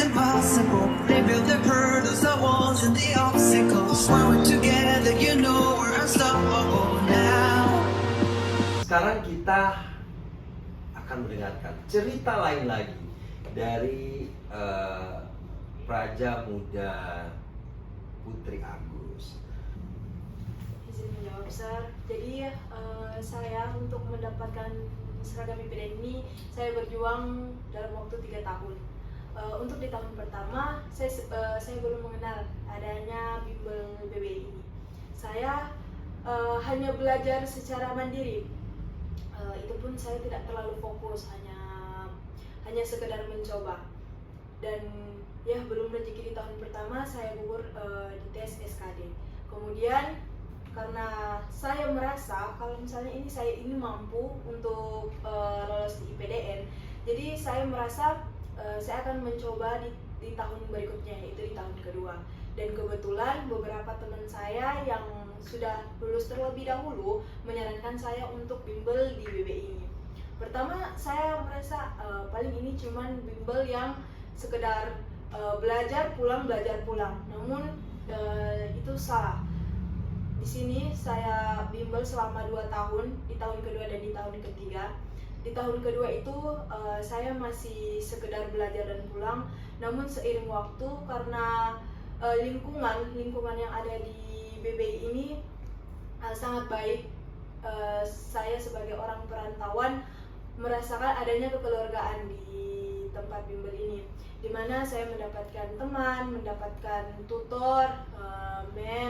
impossible. They build the hurdles, the walls, and the obstacles. When we're together, you know we're unstoppable now. Sekarang kita akan mendengarkan cerita lain lagi dari Praja Muda Putri Agus. Izin menjawab, Sir. Jadi saya untuk mendapatkan seragam IPDN ini saya berjuang dalam waktu 3 tahun. Untuk di tahun pertama saya belum mengenal adanya bimbel BBI ini. Saya hanya belajar secara mandiri. Itu pun saya tidak terlalu fokus, hanya sekedar mencoba. Dan ya belum rezeki di tahun pertama saya gugur di tes SKD. Kemudian karena saya merasa kalau misalnya saya ini mampu untuk lolos di IPDN, jadi saya merasa saya akan mencoba di tahun berikutnya, yaitu di tahun kedua. Dan kebetulan beberapa teman saya yang sudah lulus terlebih dahulu menyarankan saya untuk bimbel di BBI ini. Pertama saya merasa paling ini cuman bimbel yang sekedar belajar pulang. Namun itu salah. Di sini saya bimbel selama 2 tahun, di tahun kedua dan di tahun ketiga. Di tahun kedua itu saya masih sekedar belajar dan pulang. Namun seiring waktu karena lingkungan yang ada di BBI ini sangat baik, saya sebagai orang perantauan merasakan adanya kekeluargaan di tempat bimbel ini, di mana saya mendapatkan teman, mendapatkan tutor,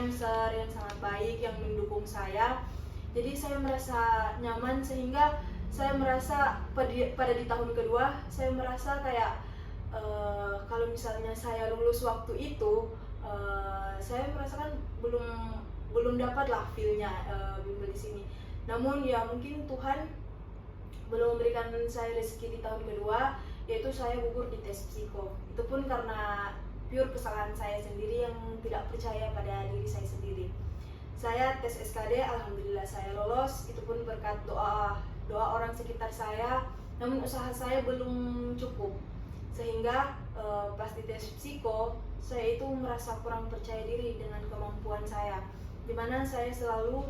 sir yang sangat baik yang mendukung saya. Jadi saya merasa nyaman, sehingga saya merasa pada di tahun kedua saya merasa kayak kalau misalnya saya lulus waktu itu, saya merasakan belum dapat lah feel-nya bimbel di sini. Namun ya mungkin Tuhan belum memberikan saya rezeki di tahun kedua, yaitu saya gugur di tes psiko. Itu pun karena pure kesalahan saya sendiri yang tidak percaya pada diri saya sendiri. Saya tes SKD, alhamdulillah saya lolos. Itu pun berkat doa orang sekitar saya. Namun usaha saya belum cukup, sehingga pas di tes psiko saya itu merasa kurang percaya diri dengan kemampuan saya, dimana saya selalu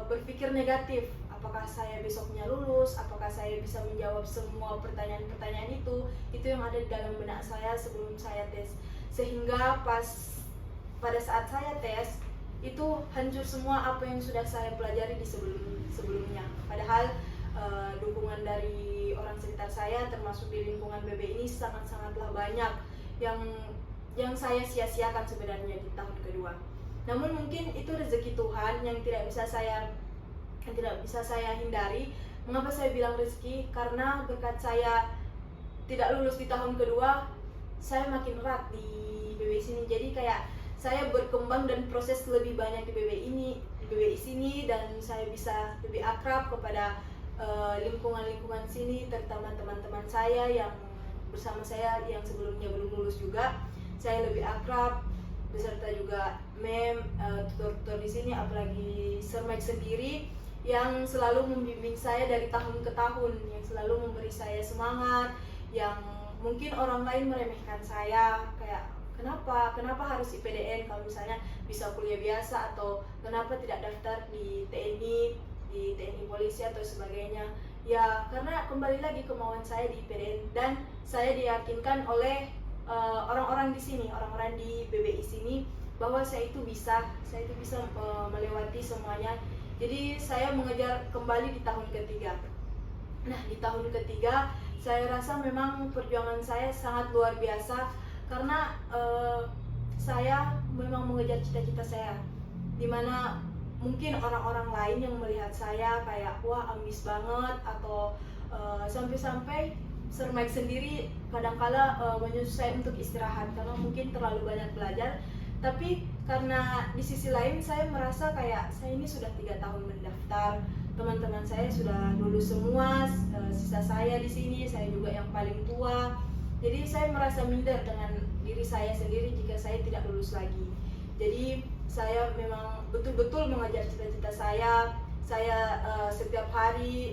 berpikir negatif. Apakah saya besoknya lulus? Apakah saya bisa menjawab semua pertanyaan-pertanyaan itu yang ada di dalam benak saya sebelum saya tes. Sehingga pada saat saya tes, itu hancur semua apa yang sudah saya pelajari di sebelumnya. Padahal dukungan dari orang sekitar saya, termasuk di lingkungan BB ini sangat-sangatlah banyak yang saya sia-siakan sebenarnya di tahun kedua. Namun mungkin itu rezeki Tuhan yang tidak bisa saya hindari. Mengapa saya bilang rezeki? Karena berkat saya tidak lulus di tahun kedua, saya makin erat di BBI sini. Jadi kayak saya berkembang dan proses lebih banyak di BBI sini, dan saya bisa lebih akrab kepada lingkungan sini, terutama teman-teman saya yang bersama saya yang sebelumnya belum lulus juga. Saya lebih akrab, beserta juga tutor-tutor di sini, apalagi Sir Mike sendiri yang selalu membimbing saya dari tahun ke tahun, yang selalu memberi saya semangat, yang mungkin orang lain meremehkan saya kayak kenapa harus IPDN kalau misalnya bisa kuliah biasa, atau kenapa tidak daftar di TNI polisi atau sebagainya. Ya karena kembali lagi kemauan saya di IPDN, dan saya diyakinkan oleh orang-orang di sini, orang-orang di BBI sini, bahwa saya itu bisa melewati semuanya. Jadi saya mengejar kembali di tahun ketiga. Nah di tahun ketiga saya rasa memang perjuangan saya sangat luar biasa, karena saya memang mengejar cita-cita saya, dimana mungkin orang-orang lain yang melihat saya kayak wah ambis banget, atau sampai-sampai Sir Mike sendiri kadangkala menyuruh saya untuk istirahat karena mungkin terlalu banyak belajar. Tapi karena di sisi lain saya merasa kayak saya ini sudah 3 tahun mendaftar, teman-teman saya sudah lulus semua, sisa saya di sini, saya juga yang paling tua. Jadi saya merasa minder dengan diri saya sendiri jika saya tidak lulus lagi. Jadi saya memang betul-betul mengejar cita-cita saya. Saya setiap hari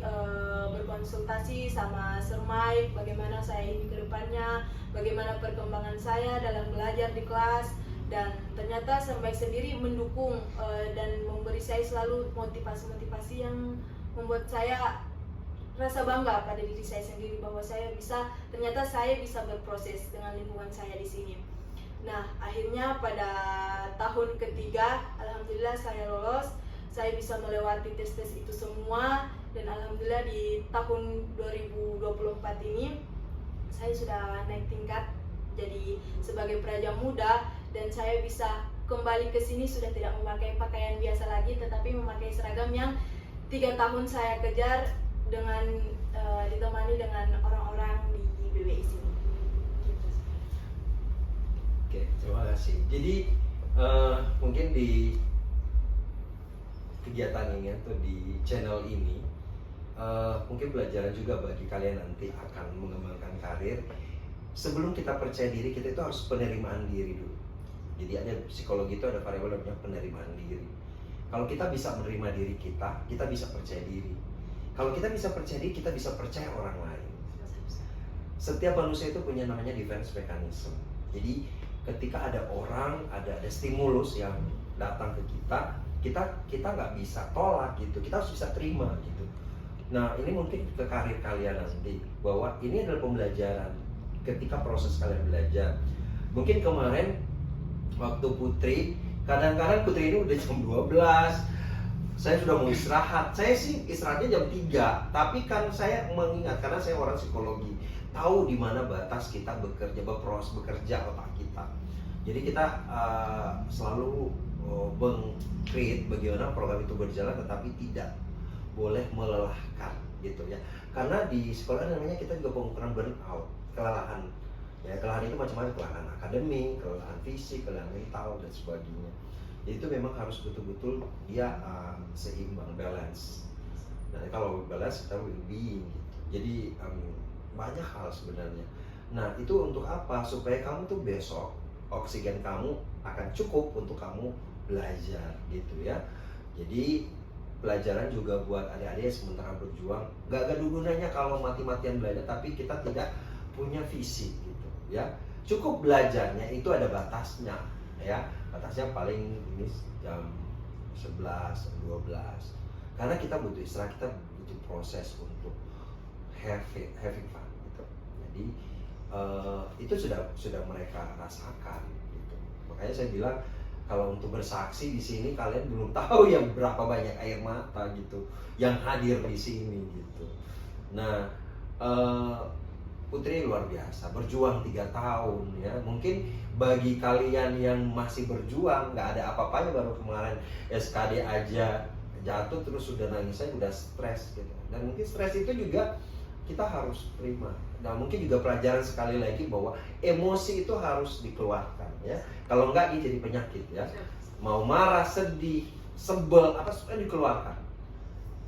berkonsultasi sama Sir Mike bagaimana saya ini ke depan depannya, bagaimana perkembangan saya dalam belajar di kelas. Dan ternyata Sang Baik sendiri mendukung dan memberi saya selalu motivasi-motivasi yang membuat saya rasa bangga pada diri saya sendiri bahwa ternyata saya bisa berproses dengan lingkungan saya di sini. Nah, akhirnya pada tahun ketiga, alhamdulillah saya lolos, saya bisa melewati tes-tes itu semua, dan alhamdulillah di tahun 2024 ini saya sudah naik tingkat jadi sebagai praja muda, dan saya bisa kembali ke sini sudah tidak memakai pakaian biasa lagi, tetapi memakai seragam yang 3 tahun saya kejar dengan ditemani dengan orang-orang di BBI sini. Gitu. Oke, terima kasih. Jadi mungkin di kegiatan ini atau di channel ini mungkin pelajaran juga bagi kalian nanti akan mengembangkan karir. Sebelum kita percaya diri, kita itu harus penerimaan diri dulu. Jadi ada psikologi itu ada variabel namanya penerimaan diri. Kalau kita bisa menerima diri kita bisa percaya diri. Kalau kita bisa percaya diri, kita bisa percaya orang lain. Setiap manusia itu punya namanya defense mechanism. Jadi ketika ada orang, ada stimulus yang datang ke kita nggak bisa tolak gitu. Kita harus bisa terima gitu. Nah, ini mungkin ke karir kalian nanti, bahwa ini adalah pembelajaran ketika proses kalian belajar. Mungkin kemarin waktu Putri, kadang-kadang Putri ini udah jam 12, saya sudah mau istirahat. Saya sih istirahatnya jam 3, tapi kan saya mengingat, karena saya orang psikologi, tahu di mana batas kita bekerja otak kita. Jadi kita selalu meng-create bagaimana program itu berjalan, tetapi tidak boleh melelahkan gitu ya. Karena di sekolah namanya kita juga pengukuran burnout, kelelahan. Ya, kelelahan itu macam-macam, kelelahan akademik, kelelahan fisik, kelelahan mental dan sebagainya. Jadi itu memang harus betul-betul dia seimbang, balance. Nah, kalau balance kita well-being gitu. Jadi banyak hal sebenarnya. Nah, itu untuk apa? Supaya kamu tuh besok oksigen kamu akan cukup untuk kamu belajar gitu ya. Jadi pelajaran juga buat adik-adik sementara berjuang. Gak gunanya kalau mati-matian belajar tapi kita tidak punya visi gitu ya. Cukup belajarnya itu ada batasnya ya. Batasnya paling ini jam 11, 12. Karena kita butuh istirahat, kita butuh proses untuk having fun gitu. Jadi itu sudah mereka rasakan gitu. Makanya saya bilang kalau untuk bersaksi di sini kalian belum tahu yang berapa banyak air mata gitu yang hadir di sini gitu. Nah, Putri luar biasa, berjuang 3 tahun ya. Mungkin bagi kalian yang masih berjuang, nggak ada apa-apanya, baru kemarin SKD aja jatuh terus sudah nangis, saya udah stres gitu. Dan mungkin stres itu juga kita harus terima. Nah, mungkin juga pelajaran sekali lagi bahwa emosi itu harus dikeluarkan ya. Kalau enggak ini jadi penyakit ya. Mau marah, sedih, sebel, apa suka dikeluarkan.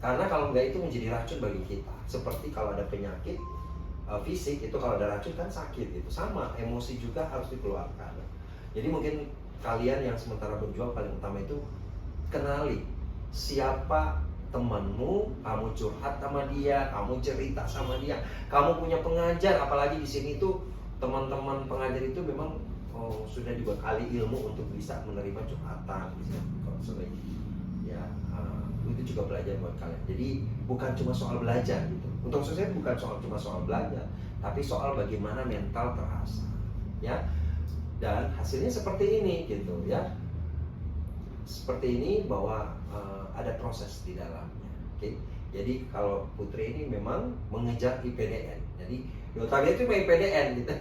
Karena kalau enggak itu menjadi racun bagi kita. Seperti kalau ada penyakit fisik itu, kalau ada racun kan sakit gitu. Sama, emosi juga harus dikeluarkan. Jadi mungkin kalian yang sementara berjuang paling utama itu kenali siapa temanmu, kamu curhat sama dia, kamu cerita sama dia, kamu punya pengajar, apalagi di sini tuh teman-teman pengajar itu memang sudah dibekali ilmu untuk bisa menerima curhatan, bisa konseling. Ya, itu juga belajar buat kalian. Jadi bukan cuma soal belajar gitu. Untuk saya bukan cuma soal belajar, tapi soal bagaimana mental terasa, ya. Dan hasilnya seperti ini gitu, ya. Seperti ini bahwa ada proses di dalamnya. Oke. Jadi kalau Putri ini memang mengejar IPDN. Jadi target itu IPDN gitu.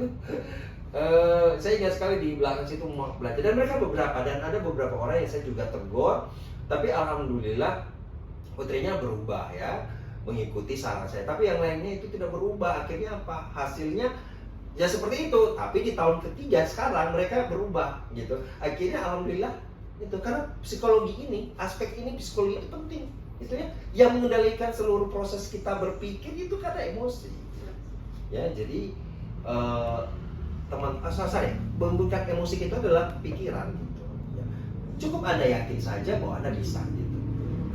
Saya ingat sekali di belakang situ mau belajar, dan mereka beberapa, dan ada beberapa orang yang saya juga tegur, tapi alhamdulillah Putrinya berubah ya, mengikuti saran saya. Tapi yang lainnya itu tidak berubah. Akhirnya apa? Hasilnya ya seperti itu. Tapi di tahun ketiga sekarang mereka berubah gitu. Akhirnya alhamdulillah itu, karena psikologi ini, aspek ini psikologi itu penting. Itu ya, yang mengendalikan seluruh proses kita berpikir itu karena emosi. Ya, jadi teman asal saya membengkak emosi kita adalah pikiran gitu. Ya. Cukup Anda yakin saja bahwa Anda bisa gitu.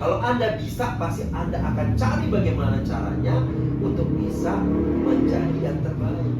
Kalau Anda bisa, pasti Anda akan cari bagaimana caranya untuk bisa menjadi yang terbaik.